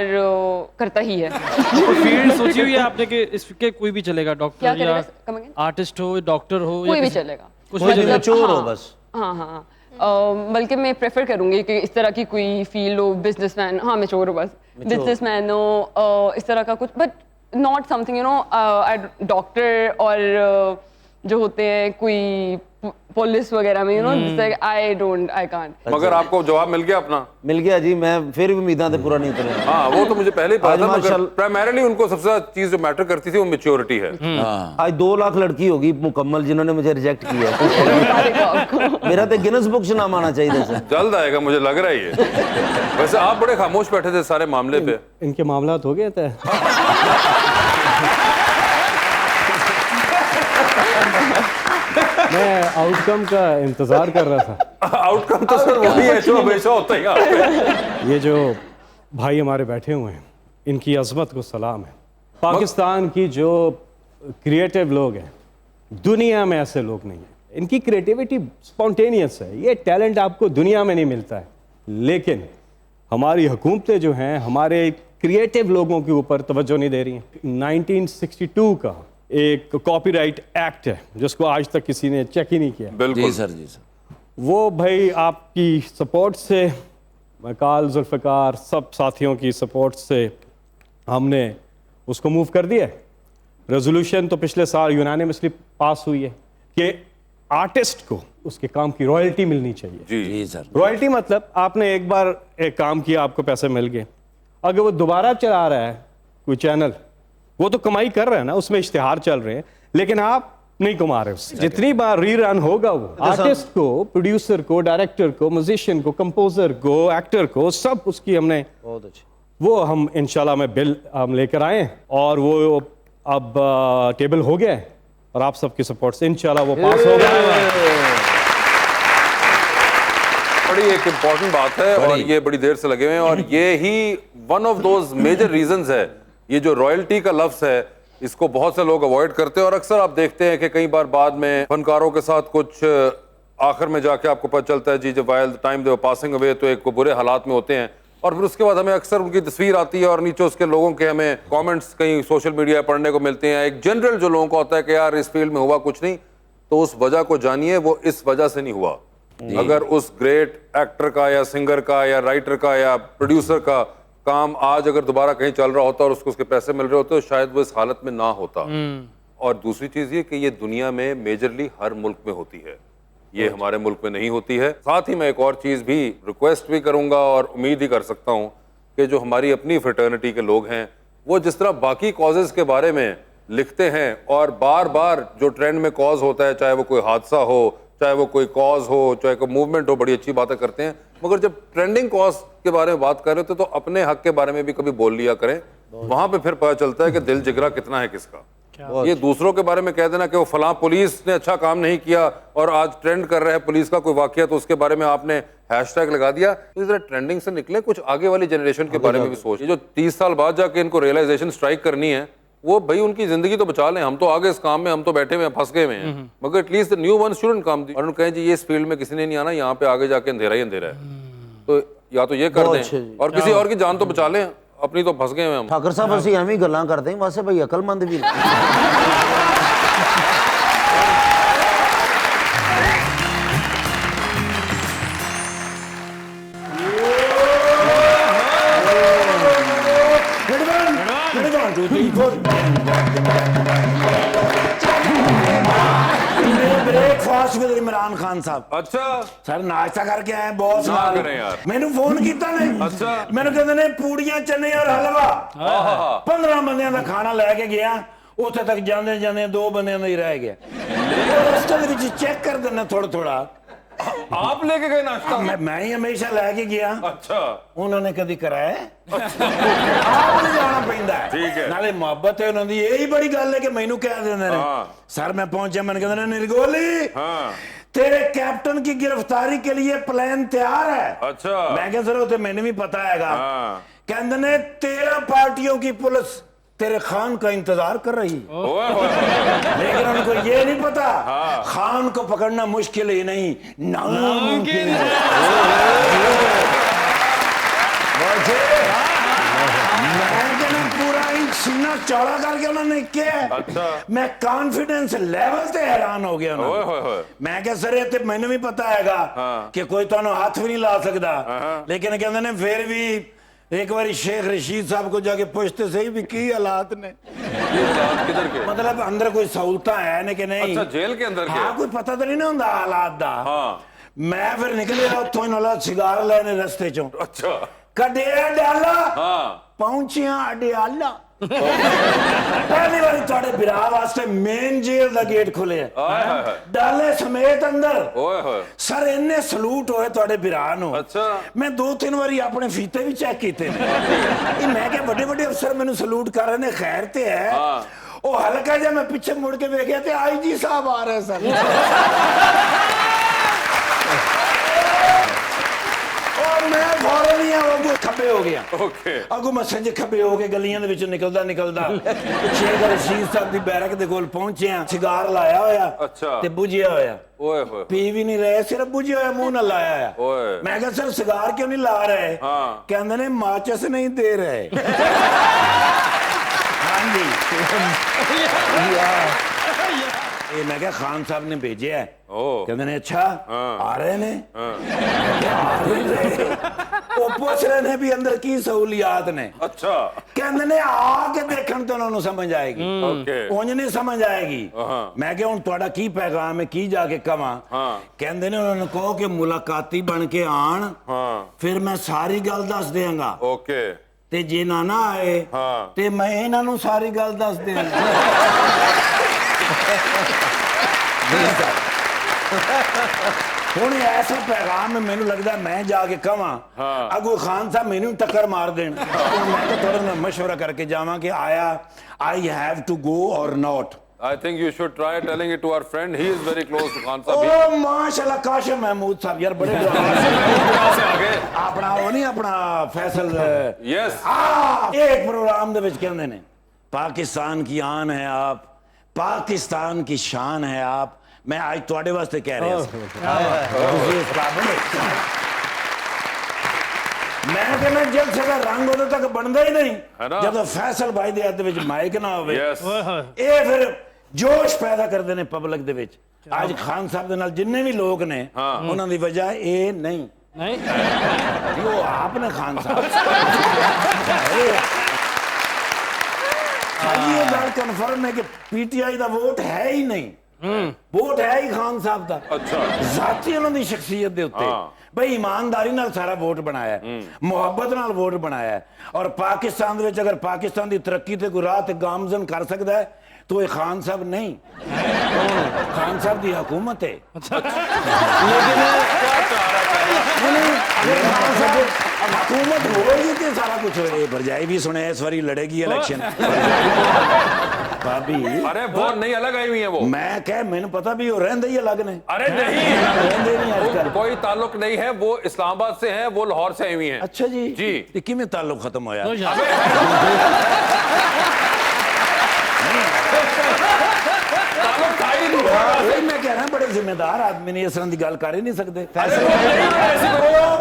S6: करता ही है।
S1: फील्ड सोची हुई है आपने कि इसके कोई भी चलेगा,
S6: क्या
S1: डॉक्टर
S6: करेगा?
S1: या
S6: Come again?
S1: आर्टिस्ट हो, डॉक्टर हो, या
S6: कोई भी
S1: किसी-
S6: चलेगा,
S1: कुछ
S4: कोई
S1: भी चलेगा।
S4: मैच्योर हो
S6: हाँ,
S4: बस।
S6: हाँ हाँ बल्कि मैं प्रेफर करूंगी कि इस तरह की कोई फील्ड हो, बिजनेसमैन, हाँ मैच्योर हो बस, बिजनेसमैन हो, इस तरह का कुछ, but not something you know doctor और जो होते हैं कोई पुलिस वगैरह में, यू नो आई कांट।
S2: मगर आपको जवाब मिल गया अपना?
S4: मिल गया जी, मैं फिर भी उम्मीदां पूरा नहीं उतरे।
S2: हाँ वो तो मुझे पहले ही पता
S4: आज
S2: था, मगर
S4: माशाल्लाह-
S2: प्राइमरीली उनको सबसे ज्यादा चीज जो मैटर करती थी वो मैच्योरिटी है।
S4: आज 2 लाख लड़की होगी मुकम्मल जिन्होंने मुझे रिजेक्ट किया है। मेरा तो गिनेस बुक से नाम आना चाहिए था।
S2: जल्द आएगा, मुझे लग रहा है ये। वैसे आप बड़े खामोश बैठे थे सारे मामले पे।
S5: इनके मामला हो गए थे। मैं आउटकम का इंतजार कर रहा था।
S2: आउटकम तो सर वही है जो हमेशा होता है यहाँ पे।
S5: ये जो भाई हमारे बैठे हुए हैं, इनकी अजमत को सलाम है। पाकिस्तान की जो क्रिएटिव लोग हैं, दुनिया में ऐसे लोग नहीं हैं। इनकी क्रिएटिविटी स्पॉन्टेनियस है, ये टैलेंट आपको दुनिया में नहीं मिलता है। लेकिन हमारी हुकूमतें जो हैं हमारे क्रिएटिव लोगों के ऊपर तवज्जो नहीं दे रही हैं। 1962 का एक कॉपीराइट एक्ट है जिसको आज तक किसी ने चेक ही नहीं किया।
S2: बिल्कुल
S3: जी सर।
S5: वो भाई आपकी सपोर्ट से, मकाल, जुल्फ़िकार, सब साथियों की सपोर्ट से हमने उसको मूव कर दिया है। रेजोल्यूशन तो पिछले साल यूनानिमसली पास हुई है कि आर्टिस्ट को उसके काम की रॉयल्टी मिलनी चाहिए।
S3: जी सर।
S5: रॉयल्टी मतलब आपने एक बार एक काम किया, आपको पैसे मिल गए, अगर वो दोबारा चला रहा है कोई चैनल, वो तो कमाई कर रहा है ना, उसमें इश्तिहार चल रहे हैं, लेकिन आप नहीं कमा रहे उससे। जितनी बार री रन होगा वो आर्टिस्ट को, प्रोड्यूसर को, डायरेक्टर को, म्यूजिशियन को, कंपोजर को, एक्टर को, सब उसकी हमने
S4: बहुत अच्छा।
S5: वो हम इंशाल्लाह में बिल हम लेकर आए हैं और वो अब टेबल हो गया है और आप सबकी सपोर्ट से इंशाल्लाह वो पास होगा।
S2: बड़ी एक इम्पोर्टेंट बात है और ये बड़ी देर से लगे हुए हैं, और ये ही one of those major reasons है। ये जो रॉयल्टी का लफ्ज है इसको बहुत से लोग अवॉइड करते हैं, और अक्सर आप देखते हैं कि कई बार बाद में फनकारों के साथ कुछ आखिर में जाके आपको पता चलता है जी जब वाइल टाइम दे पासिंग अवे तो एक बुरे हालात में होते हैं, और फिर उसके बाद हमें अक्सर उनकी तस्वीर आती है और नीचे उसके लोगों के हमें कमेंट्स कहीं सोशल मीडिया पढ़ने को मिलते हैं। एक जनरल जो लोगों को होता है कि यार इस फील्ड में हुआ कुछ नहीं, तो उस वजह को जानिए, वो इस वजह से नहीं हुआ। अगर उस ग्रेट एक्टर का या सिंगर का या राइटर का या प्रोड्यूसर का काम आज अगर दोबारा कहीं चल रहा होता और उसको उसके पैसे मिल रहे होते तो शायद वो इस हालत में ना होता। और दूसरी चीज ये कि ये दुनिया में मेजरली हर मुल्क में होती है, ये हमारे मुल्क में नहीं होती है। साथ ही मैं एक और चीज भी रिक्वेस्ट भी करूंगा और उम्मीद ही कर सकता हूं कि जो हमारी अपनी फ्रेटर्निटी के लोग हैं वो जिस तरह बाकी कॉजेज के बारे में लिखते हैं और बार बार जो ट्रेंड में कॉज होता है, चाहे वो कोई हादसा हो, चाहे वो कोई कॉज हो, चाहे कोई मूवमेंट हो, बड़ी अच्छी बातें करते हैं, मगर जब ट्रेंडिंग कॉज के बारे में बात कर रहे होते तो अपने हक के बारे में भी कभी बोल लिया करें। वहां पे फिर पता चलता है कि दिल जिगरा कितना है किसका। ये दूसरों के बारे में कह देना कि वो फलां पुलिस ने अच्छा काम नहीं किया और आज ट्रेंड कर रहा है पुलिस का कोई वाकया, तो उसके बारे में आपने हैशटैग लगा दिया, तो जरा ट्रेंडिंग से निकले, कुछ आगे वाली जनरेशन के बारे में भी सोच। ये जो 30 साल बाद जाके इनको रियलाइजेशन स्ट्राइक करनी है, वो भाई उनकी जिंदगी तो बचा लें, हम तो आगे इस काम में, हम तो बैठे हुए हैं, फंस गए हुए हैं, मगर एटलीस्ट न्यू वन स्टूडेंट काम दी और उन्होंने कहें जी ये इस फील्ड में किसी ने नहीं आना, यहाँ पे आगे जाके अंधेरा ही अंधेरा है, तो या तो ये कर दें और किसी और की जान तो बचा लें, अपनी तो फंस गए हैं हम।
S4: ठाकर साहब ਅਸੀਂ ਐਵੇਂ ਹੀ ਗੱਲਾਂ ਕਰਦੇ ਹਾਂ ਵਾਸੇ ਭਾਈ ਅਕਲਮੰਦ ਵੀ
S3: ब्रेकफास्ट विद इमरान खान साहब।
S2: अच्छा
S3: सर नाश्ता करके आए बहुत
S2: ना
S3: सवाल
S2: करें यार।
S3: मैंने फोन किया ने
S2: अच्छा
S3: मैंने कहते ने पूड़ियां चने और हलवा 15 ਬੰਦਿਆਂ ਦਾ ਖਾਣਾ ਲੈ ਕੇ ਗਿਆ ਉੱਥੇ ਤੱਕ ਜਾਂਦੇ ਜਾਂਦੇ 2 ਬੰਦਿਆਂ ਦਾ ਹੀ ਰਹਿ ਗਿਆ ਰਸਤੇ ਦੇ ਵਿੱਚ ਚੈੱਕ ਕਰ ਦਿੰਦਾ ਥੋੜਾ ਥੋੜਾ
S2: आप लेके गए नाश्ता?
S3: मैं ही हमेशा लेके गया।
S2: अच्छा
S3: उन्होंने कभी कराया आप नहीं जाना पैंदा है
S2: ठीक है
S3: नाले मोहब्बत है उन्होंने यही बड़ी गल है कि मैनू कह देंगे ने सर मैं पहुंचा मैंने कहते निर्गोली तेरे कैप्टन की गिरफ्तारी के लिए प्लान तैयार है। अच्छा मैं क्या सर उसे मैंने भी पता हैगा कहते ने 13 पार्टियों की पुलिस तेरे खान का इंतजार कर रही लेकिन उनको ये नहीं पता खान को पकड़ना मुश्किल ही नहीं नामुमकिन है। पूरा सीना चौड़ा करके उन्होंने किया। अच्छा मैं कॉन्फिडेंस लेवल से हैरान हो गया मैं क्या सर ये मैंने भी पता हैगा कि कोई तो हाथ भी नहीं ला सकता लेकिन कहते ने फिर भी एक बार शेख रशीद साहब को जाके पूछते सही भी की हालात ने किधर के? मतलब अंदर कोई सहूलत है ने कि नहीं?
S2: अच्छा जेल के अंदर
S3: हाँ कोई पता तो नहीं ना होंदा हालात दा। मैं फिर निकले उत्थों इन्होंने सिगार लेने रस्ते चों। अच्छा कड़िया डाला पहुंचिया अडियाला पहली बार थोड़े बिरा वास्ते मेन जेल दा गेट खुले डाले समेत अंदर सर इन्ने सलूट होए थोड़े बिरा नु। अच्छा मैं 2-3 बारी अपने फीते भी चेक कीते मैं क्या बड़े बड़े अफसर मैंने सलूट कर रहे ने खैर ते है ओ हल्का जा मैं पीछे मुड़ के देखा ते आईजी साहब आ रहे सर मैं फौरन ही अगू खब्बे हो गया अगू मैं संज खब्बे हो के गलियां दे विचों निकलदा निकलदा शेख रशीद साहब दी बैरक दे कोल पहुंचिया सिगार लाया होया ते बुझिया होया ओए होए पी भी नहीं रहे सिर्फ बुझिया होया मुंह ना लाया है मैं कहा सर सिगार क्यों नहीं ला रहे कहंदे ने माचिस नहीं दे रहे हां जी ये मैं क्या खान साहब ने भेजे है कहते ने अच्छा आ रहे ने वो पूछ रहे ने भी अंदर की सहूलियात ने। अच्छा कहते ने आके देखने तो उन्होंने समझ आएगी उन्हें नहीं समझ आएगी मैं क्या हूं तुहाडा की पैगाम है की जाके कवा कहते ने उन्होंने कहो कि मुलाकाती बन के आन फिर मैं सारी गल दस देंगा ते जे ना आए ते मैं इन्हां नूं सारी गल दस देंगा। हुण ऐसा पैगाम है मैनू लगता मैं जाके कवां अगू खान साहब मैनू टक्कर मार देन मैं तो थोड़ा ना मशवरा करके जावां कि आया आई हैव टू गो और not.
S2: I think you should try telling it to our friend. He is very close to Khan Sahib.
S3: Oh, माशाल्लाह काशिम महमूद साहब यार बड़े से आगे अपना वो नहीं अपना फैसल
S2: yes
S3: एक प्रोग्राम दे विच कहंदे ने पाकिस्तान की आन है आप पाकिस्तान की शान है आप मैं आज तुहाडे वास्ते कह रहा मैं कहना जलसे का रंग उदों तक बनता ही नहीं जब फैसल भाई दे हत्थ विच माइक ना होवे ये फिर जोश पैदा करते हैं पब्लिक दे विच। आज खान साहब दे नाल जिन्ने भी लोग ने उन्हां दी वजह ये नहीं वो आपने खान साहब ये गल कन्फर्म है कि पीटीआई दा वोट है ही नहीं वोट है ही खान साहब दा। अच्छा जाती उन्होंने शख्सियत दे उत्ते भाई ईमानदारी नाल सारा वोट बनाया मुहब्बत नाल वोट बनाया और पाकिस्तान दे विच अगर पाकिस्तान दी तरक्की ते कोई राह ते गामजन कर सकदा है तो ये खान साहब नहीं खान साहब दी हुकूमत है। लेकिन हुकूमत होगी तो सारा कुछ होएगा। भरजाई भी सुने इस बारी लड़ेगी इलेक्शन। भाभी
S2: अरे वो नहीं अलग आई हुई है वो।
S3: मैं कह मैंने पता भी हो रहंदे ही अलग ने।
S2: अरे नहीं,
S3: रहंदे नहीं आजकल।
S2: कोई ताल्लुक नहीं है, वो इस्लामाबाद से है, वो लाहौर से आई हुई है।
S3: अच्छा जी
S2: जी।
S3: टिक्की में ताल्लुक खत्म होया। वही मैं कह रहा बड़े जिम्मेदार आदमी ने इस तरह की गल कर ही नहीं सकते।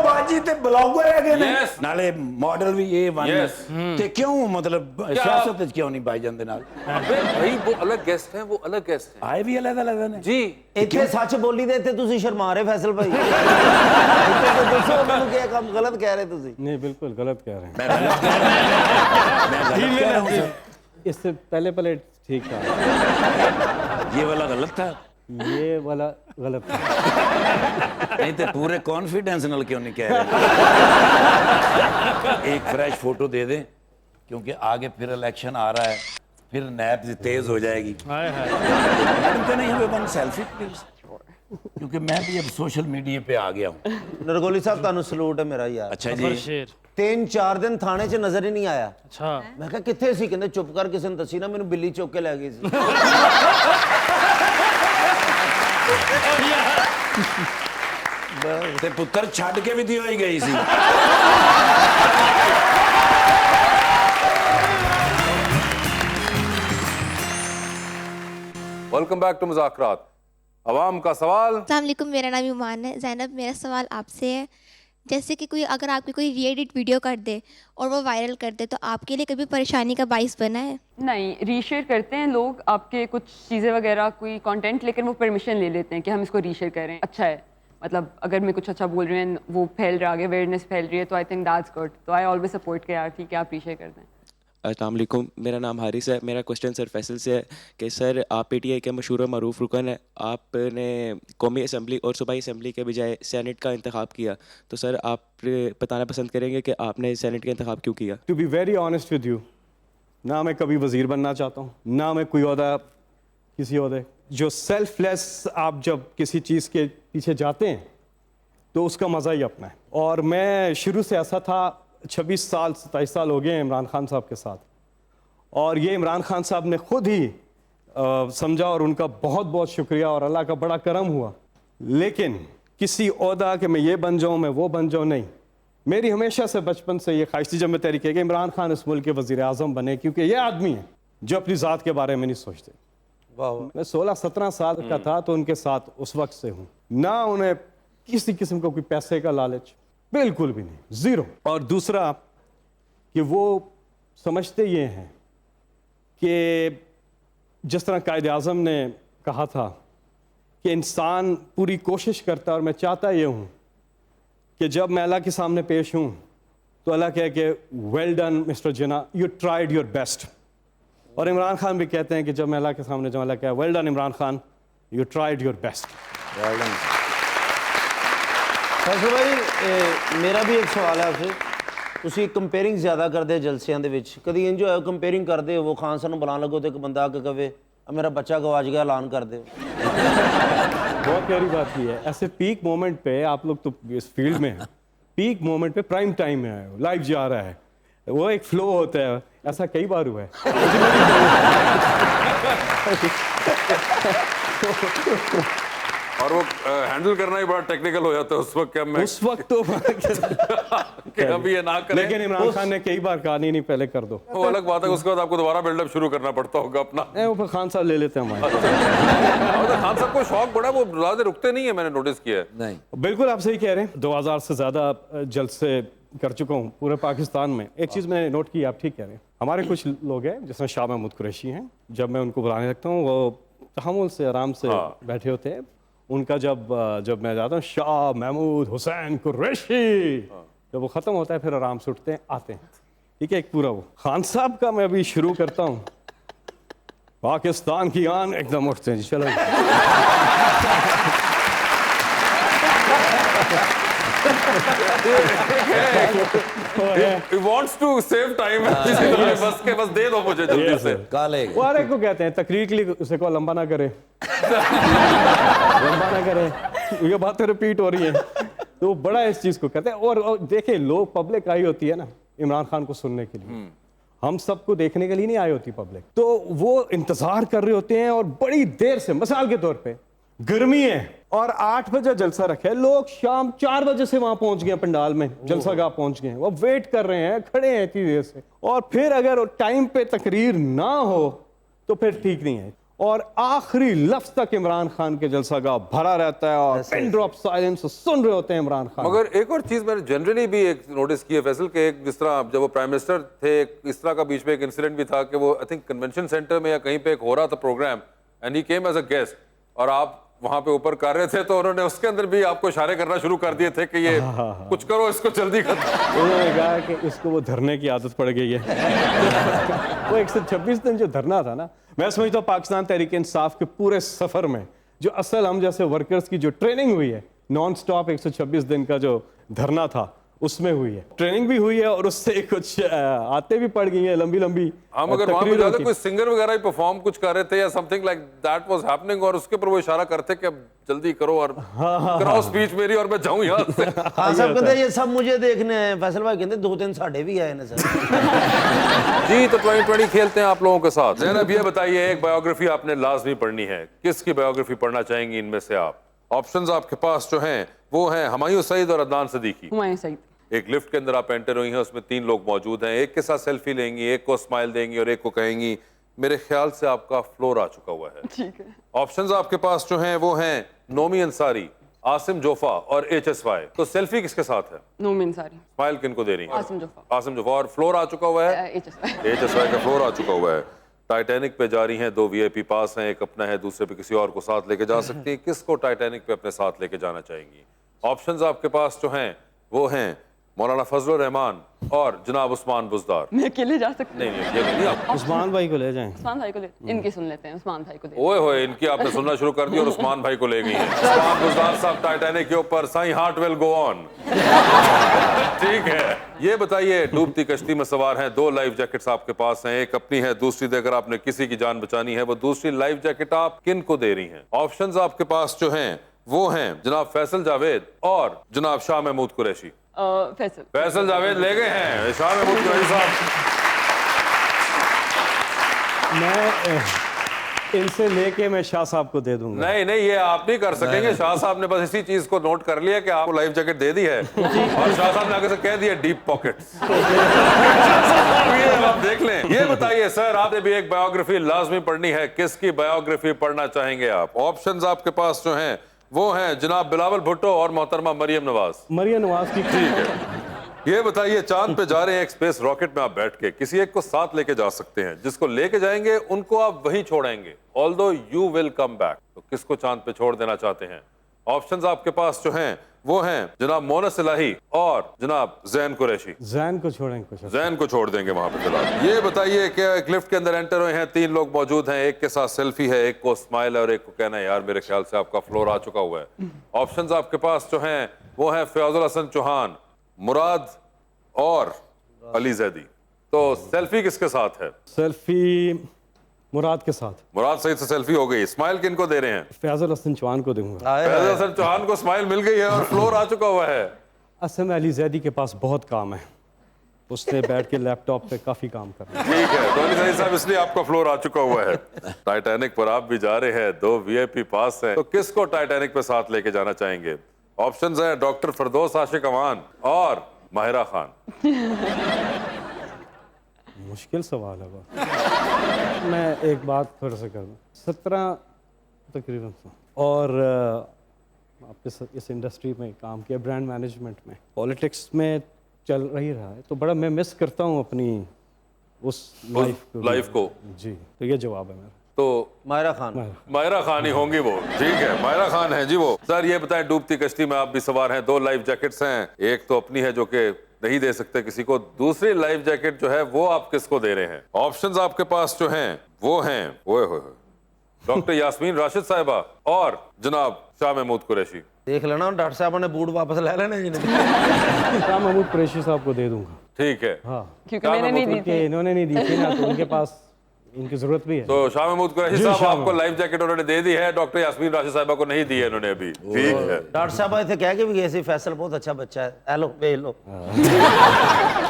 S3: बाजी ते ब्लॉगर है ने नाले मॉडल भी ये वन ते क्यों मतलब सियासत विच क्यों नहीं भाईजान दे नाल?
S2: भाई वो अलग गेस्ट हैं, वो अलग गेस्ट हैं।
S3: आए भी अलग अलग ने
S2: जी।
S4: ਇੱਥੇ ਸੱਚ ਬੋਲੀ ਦੇ ਇੱਥੇ ਤੁਸੀਂ ਸ਼ਰਮਾ ਰਹੇ ਫੈਸਲ ਭਾਈ। ਇੱਥੇ ਤਾਂ ਦੱਸੋ ਮੈਨੂੰ ਕੀ ਕੰਮ ਗਲਤ ਕਹਿ ਰਹੇ ਤੁਸੀਂ।
S5: नहीं बिल्कुल गलत कह रहे हैं।
S3: मैं गलत कह रहा हूं सर।
S5: इससे पहले ठीक था,
S3: ये वाला गलत था।
S5: ये वाला गलत था।
S3: नहीं तो पूरे कॉन्फिडेंस नाल क्यों नहीं कह रहे? एक फ्रेश फोटो दे दें क्योंकि आगे फिर इलेक्शन आ रहा है, फिर नैब तेज हो जाएगी। मैडम क्या नहीं हमें वन सेल्फी प्लीज, क्योंकि मैं भी अब सोशल मीडिया पे आ गया हूँ।
S4: नरगोली साहब ਤੁਹਾਨੂੰ ਸਲੂਟ ਹੈ ਮੇਰਾ ਯਾਰ।
S3: अच्छा जी।
S1: शेर
S4: 3-4 ਦਿਨ ਥਾਣੇ 'ਚ ਨਜ਼ਰ ਹੀ ਨਹੀਂ ਆਇਆ।
S1: अच्छा
S4: ਮੈਂ ਕਿਹਾ ਕਿੱਥੇ ਸੀ? ਕਹਿੰਦੇ ਚੁੱਪ ਕਰ, ਕਿਸੇ ਨੂੰ ਦੱਸੀ ਨਾ, ਮੈਨੂੰ ਬਿੱਲੀ ਚੁੱਕ ਕੇ ਲੈ ਗਈ ਸੀ।
S3: ते पुत्र छड़ के भी दी होई गई सी।
S2: Welcome back to Muzakrat. अवाम का सवाल।
S9: अस्सलाम वालेकुम, मेरा नाम ईमान है। ज़ैनब, मेरा सवाल आपसे है, जैसे कि कोई अगर आपकी कोई री-एडिट वीडियो कर दे और वो वायरल कर दे, तो आपके लिए कभी परेशानी का बाइस बना है?
S6: नहीं, रीशेयर करते हैं लोग आपके कुछ चीज़ें वगैरह, कोई कंटेंट, लेकिन वो परमिशन ले लेते हैं कि हम इसको रीशेयर करें। अच्छा है, मतलब अगर मैं कुछ अच्छा बोल रही हूँ, वो फैल रहा है, आगे अवेयरनेस फैल रही है, तो आई थिंक दैट्स गुड। तो आई ऑलवेज सपोर्ट के यार ठीक है आप रीशेयर कर दें।
S10: अस्सलाम वालेकुम, मेरा नाम हारिस है। मेरा क्वेश्चन सर फैसल से है कि सर आप पीटीआई के मशहूर और मरूफ रुकन है, आपने कौमी असम्बली और सूबाई असम्बली के बजाय सेनेट का इंतखाब किया, तो सर आप बताना पसंद करेंगे कि आपने सेनेट का इंतखाब क्यों किया?
S5: To be very honest with you, ना मैं कभी वजीर बनना चाहता हूँ, ना मैं कोई ओहदा किसी ओहदे। जो सेल्फलेस आप जब किसी चीज़ के पीछे जाते हैं तो उसका मज़ा ही अपना है। और मैं शुरू से ऐसा था, 26 साल 27 साल हो गए हैं इमरान खान साहब के साथ, और ये इमरान खान साहब ने खुद ही समझा, और उनका बहुत बहुत शुक्रिया और अल्लाह का बड़ा करम हुआ। लेकिन किसी ओहदा कि मैं ये बन जाऊँ, मैं वो बन जाऊँ, नहीं। मेरी हमेशा से बचपन से ये ख्वाहिश थी, जब मैं तहरीक कि इमरान खान इस मुल्क के वज़ीर आज़म बने, क्योंकि ये आदमी है जो अपनी ज़ात के बारे में नहीं सोचते। मैं 16-17 साल का था तो उनके साथ उस वक्त से हूँ। ना उन्हें किसी किस्म का कोई पैसे का लालच, बिल्कुल भी नहीं, ज़ीरो। और दूसरा कि वो समझते ये हैं कि जिस तरह कायद आज़म ने कहा था कि इंसान पूरी कोशिश करता है, और मैं चाहता ये हूँ कि जब मैं अल्लाह के सामने पेश हूँ तो अल्लाह कहे कि well done mister Jinnah, you tried your best. और इमरान खान भी कहते हैं कि जब मैं अल्लाह के सामने जाऊँ, अल्लाह कहे well done Imran Khan, you tried your best.
S4: Faisal भाई, मेरा भी एक सवाल है आपसे। ਤੁਸੀਂ ਕੰਪੇਅਰਿੰਗ ਜ਼ਿਆਦਾ ਕਰਦੇ ਜਲਸਿਆਂ ਦੇ ਵਿੱਚ, ਕਦੀ ਇੰਜ ਹੋਇਆ ਕੰਪੇਅਰਿੰਗ ਕਰਦੇ ਹੋ, ਖਾਨ ਸਾਹਿਬ ਨੂੰ ਬੁਲਾਉਣ ਲੱਗੋ ਤੇ ਇੱਕ ਬੰਦਾ ਆ ਕੇ ਕਵੇ मेरा बच्चा गवाच गया, ऐलान कर दो।
S5: बहुत प्यारी बात की है। ऐसे पीक मोमेंट पे आप लोग तो इस फील्ड में हैं, पीक मोमेंट पे प्राइम टाइम में है, लाइव जा रहा है, वो एक फ्लो होता है, ऐसा कई बार हुआ है।
S2: और वो हैंडल करना ही बड़ा टेक्निकल हो जाता है उस वक्त। क्या मैं
S5: उस वक्त तो
S2: कि अभी ये ना करें,
S5: लेकिन इमरान खान ने कई बार कहा नहीं पहले कर दो।
S2: वो अलग बात है, उसके बाद आपको दोबारा बिल्डअप शुरू करना पड़ता होगा अपना।
S5: वो खान साहब ले लेते हैं हमारे।
S2: खान साहब को शौक बड़ा, वो ज्यादा रुकते नहीं है, मैंने नोटिस किया है।
S4: नहीं,
S5: बिल्कुल आप सही कह रहे हैं। 2000 से ज्यादा जलसे कर चुका हूँ पूरे पाकिस्तान में। एक चीज़ मैंने नोट की, आप ठीक कह रहे हैं, हमारे कुछ लोग हैं जिसमें शाह महमूद कुरैशी हैं, जब मैं उनको बुलाने लगता हूँ वो तहम्मुल से आराम से बैठे होते हैं। उनका जब मैं जाता हूँ शाह महमूद हुसैन कुरैशी, जब वो ख़त्म होता है फिर आराम से उठते हैं, आते हैं, ठीक है। एक पूरा वो खान साहब का मैं अभी शुरू करता हूँ, पाकिस्तान की आन, एकदम उठते हैं, चलो
S2: He wants to save time। बस दे दो मुझे जल्दी से।
S4: काले
S5: वो हर एक को कहते हैं तकरीर के लिए उसे को लंबा ना करे, लंबा ना करे, ये बातें रिपीट हो रही हैं। तो वो बड़ा इस चीज़ को करते हैं। और देखिए, लोग, पब्लिक आई होती है ना इमरान खान को सुनने के लिए, हम सबको देखने के लिए नहीं आई होती पब्लिक, तो वो इंतजार कर रहे होते हैं और बड़ी देर से, मिसाल के तौर पे गर्मी है और 8 बजे जलसा रखा है, लोग शाम 4 बजे से वहां पहुंच गए, पंडाल में जलसागाह पहुंच गए, वो वेट कर रहे हैं, खड़े हैं इतनी देर से, और फिर अगर टाइम पे तकरीर ना हो तो फिर ठीक नहीं है। और आखिरी लफ्ज तक इमरान खान के जलसागाह भरा रहता है और पिन ड्रॉप साइलेंस सुन रहे होते हैं इमरान खान।
S2: मगर एक और चीज मैंने जनरली भी एक नोटिस की है फैसल के, एक जिस तरह जब वो प्राइम मिनिस्टर थे, इस तरह का बीच में एक इंसिडेंट भी था कि वो आई थिंक कन्वेंशन सेंटर में या कहीं पे एक हो रहा था program, and he came as a guest, और आप वहां पे ऊपर कर रहे थे, तो उन्होंने उसके अंदर भी आपको इशारे करना शुरू कर दिए थे कि ये कुछ करो, इसको जल्दी करो।
S5: उन्होंने कहा कि इसको वो धरने की आदत पड़ गई है। वो 126 दिन जो धरना था ना, मैं समझता हूँ पाकिस्तान तहरीक इंसाफ के पूरे सफर में जो असल हम जैसे वर्कर्स की जो ट्रेनिंग हुई है, नॉन स्टॉप 126 दिन का जो धरना था, उसमें हुई है, ट्रेनिंग भी हुई है, और उससे कुछ आते भी पड़ गई हैं लंबी लंबी।
S2: हम अगर वहां पे ज्यादा कोई सिंगर वगैरह ही परफॉर्म कुछ कर रहे थे या something like that was happening, और उसके ऊपर वो इशारा करते कि अब जल्दी करो और कराओ स्पीच मेरी और मैं जाऊं यहाँ से।
S4: हाँ साहब कहते ये सब मुझे देखने हैं, फैसल भाई कहते 2-3 साढ़े भी आए ना सर।
S2: जी, तो 2020 खेलते हैं आप लोगों के साथ। ज़ैनब, ये बताइए, एक बायोग्राफी आपने लाजमी पढ़नी है, किसकी बायोग्राफी पढ़ना चाहेंगी इनमें से आप? ऑप्शंस आपके पास जो हैं वो हैं हुमायूं सईद और अदनान सिद्दीकी।
S6: हुमायूं सईद।
S2: एक लिफ्ट के अंदर आप एंटर हुई हैं, उसमें 3 लोग मौजूद हैं, एक के साथ सेल्फी लेंगी, एक को स्माइल देंगी और एक को कहेंगी मेरे ख्याल से आपका फ्लोर आ चुका हुआ है।
S6: ठीक है।
S2: ऑप्शंस आपके पास जो हैं वो हैं नोमी अंसारी, आसिम जोफा और HSY। तो सेल्फी किसके साथ है?
S6: नोमी अंसारी।
S2: स्माइल किनको दे रही है?
S6: आसिम जोफा।
S2: आसिम जोफा। और फ्लोर आ चुका हुआ है? HSY का फ्लोर आ चुका हुआ है। टाइटैनिक पे जा रही हैं, 2 VIP पास हैं, एक अपना है, दूसरे पे किसी और को साथ लेके जा सकती हैं। किसको टाइटैनिक पे अपने साथ लेके जाना चाहेंगी? ऑप्शंस आपके पास जो हैं वो हैं मौलाना फजलुर रहमान और जनाब उस्मान बुज़दार।
S6: मैं अकेले जा सकती
S2: नहीं नहीं, ये नहीं आप
S5: उस्मान भाई को ले जाएं।
S6: उस्मान भाई को ले, इनकी सुन लेते हैं, उस्मान भाई को दे।
S2: ओए होए, इनकी आपने सुनना शुरू कर दी और उस्मान भाई को ले गई हैं। उस्मान बुज़दार साहब टाइटैनिक के ऊपर, साईं हार्ट विल गो ऑन। ठीक है, ये बताइए, डूबती कश्ती में सवार हैं, 2 लाइफ जैकेट्स आपके पास हैं, एक अपनी है, दूसरी अगर आपने किसी की जान बचानी है, वो दूसरी लाइफ जैकेट आप किन को दे रही हैं? ऑप्शंस आपके पास जो हैं वो हैं जनाब फैसल जावेद और जनाब शाह महमूद कुरैशी। फैसल जावेद ले गए हैं, शाह महमूद कुरैशी साहब।
S5: मैं इनसे लेके मैं शाह साहब को दे दूंगा।
S2: नहीं नहीं, ये आप नहीं कर सकेंगे। शाह साहब ने बस इसी चीज को नोट कर लिया कि आपको लाइफ जैकेट दे दी है और शाह साहब ने आगे से कह दिया डीप पॉकेट्स। आप देख लें। ये बताइए सर, आपने भी एक बायोग्राफी लाजमी पढ़नी है, किसकी बायोग्राफी पढ़ना चाहेंगे आप? ऑप्शंस आपके पास जो हैं वो हैं जनाब बिलावल भुट्टो और मोहतरमा मरियम नवाज।
S5: मरियम नवाज की।
S2: ठीक है, ये बताइए, चांद पे जा रहे हैं, एक स्पेस रॉकेट में आप बैठ के किसी एक को साथ लेके जा सकते हैं, जिसको लेके जाएंगे उनको आप वहीं छोड़ेंगे, although you will come back. तो किसको चांद पे छोड़ देना चाहते हैं? ऑप्शंस आपके पास जो हैं वो हैं जनाब मोनस इलाही और जनाब जैन कुरैशी।
S5: जैन को छोड़ेंगे,
S2: जैन को छोड़ देंगे वहां पे फिलहाल। ये बताइए कि एक लिफ्ट के अंदर एंटर हुए हैं, 3 लोग मौजूद हैं, एक के साथ सेल्फी है, एक को स्माइल है और एक को कहना है यार मेरे ख्याल से आपका फ्लोर आ चुका हुआ है। ऑप्शंस आपके पास जो हैं वो हैं फयाजुल हसन चौहान, मुराद और अली जैदी। तो सेल्फी किसके साथ है?
S5: सेल्फी मुराद के साथ।
S2: मुराद सईद से सेल्फी हो गई। स्माइल किनको दे रहे हैं?
S5: फयाजुल हसन चौहान को दूंगा।
S2: फयाजुल हसन चौहान को स्माइल मिल गई है और फ्लोर आ चुका हुआ है।
S5: असल में अली जैदी के पास बहुत काम है, उसने बैठ के लैपटॉप पे काफी काम करना।
S2: ठीक है, तो अली जैदी साहब इसलिए आपका फ्लोर आ चुका हुआ है। टाइटैनिक पर आप भी जा रहे हैं, 2 VIP पास हैं, तो किसको टाइटैनिक पे साथ लेके जाना चाहेंगे? ऑप्शंस हैं डॉक्टर फरदौस आशिक अमान और माहिरा खान।
S5: मुश्किल सवाल है। मैं एक बात फिर से कर दूं, 17 तकरीबन और आपके इस इंडस्ट्री में काम किया, ब्रांड मैनेजमेंट में, पॉलिटिक्स में चल रही रहा है, तो बड़ा मैं मिस करता हूं अपनी उस
S2: लाइफ को।
S5: जी, तो ये जवाब है मेरा।
S2: तो
S4: माहिरा खान।
S2: माहिरा खान ही होंगी वो। ठीक है, माहिरा खान है जी वो। सर ये बताएं, डूबती कश्ती में आप भी सवार हैं, 2 लाइफ जैकेट्स हैं, एक तो अपनी है जो कि नहीं दे सकते किसी को, दूसरी लाइफ जैकेट जो है वो आप किसको दे रहे हैं? ऑप्शंस आपके पास जो हैं वो हैं ओए होए डॉक्टर यास्मीन राशिद साहिबा और जनाब शाह महमूद कुरैशी।
S4: देख लेना डॉक्टर साहब ने बूट वापस ले लेने जी।
S5: शाह महमूद कुरैशी साहब को दे दूंगा।
S2: ठीक है,
S5: हाँ,
S6: क्योंकि मैंने नहीं दी थी।
S5: इन्होंने नहीं दी थी ना, तो उनके पास इनकी जरूरत भी है।
S2: तो शाह महमूद कुरैशी
S5: जी,
S2: साहब
S5: शाह
S2: आपको लाइफ जैकेट उन्होंने दे दी है, डॉक्टर यास्मीन राशिद साहिबा को नहीं दी है इन्होंने अभी। ठीक है,
S4: डॉक्टर साहब इतने कह के भी गए सी फैसल बहुत अच्छा बच्चा है, हेलो भेज लो।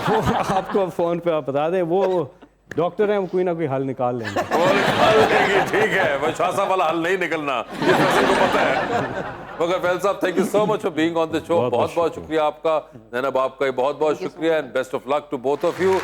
S5: वो आपको फोन पे आप बता दें, वो डॉक्टर हैं, वो कोई ना कोई हल निकाल लेंगे।
S2: वो निकाल लेंगे, ठीक है। वो शाह साहब वाला हल नहीं निकलना, ये फैसल को पता है। मगर फैसल साहब, thank you so much for being on the show. बहुत बहुत शुक्रिया आपका। जैनब आपका बहुत बहुत शुक्रिया and best of luck to both of you.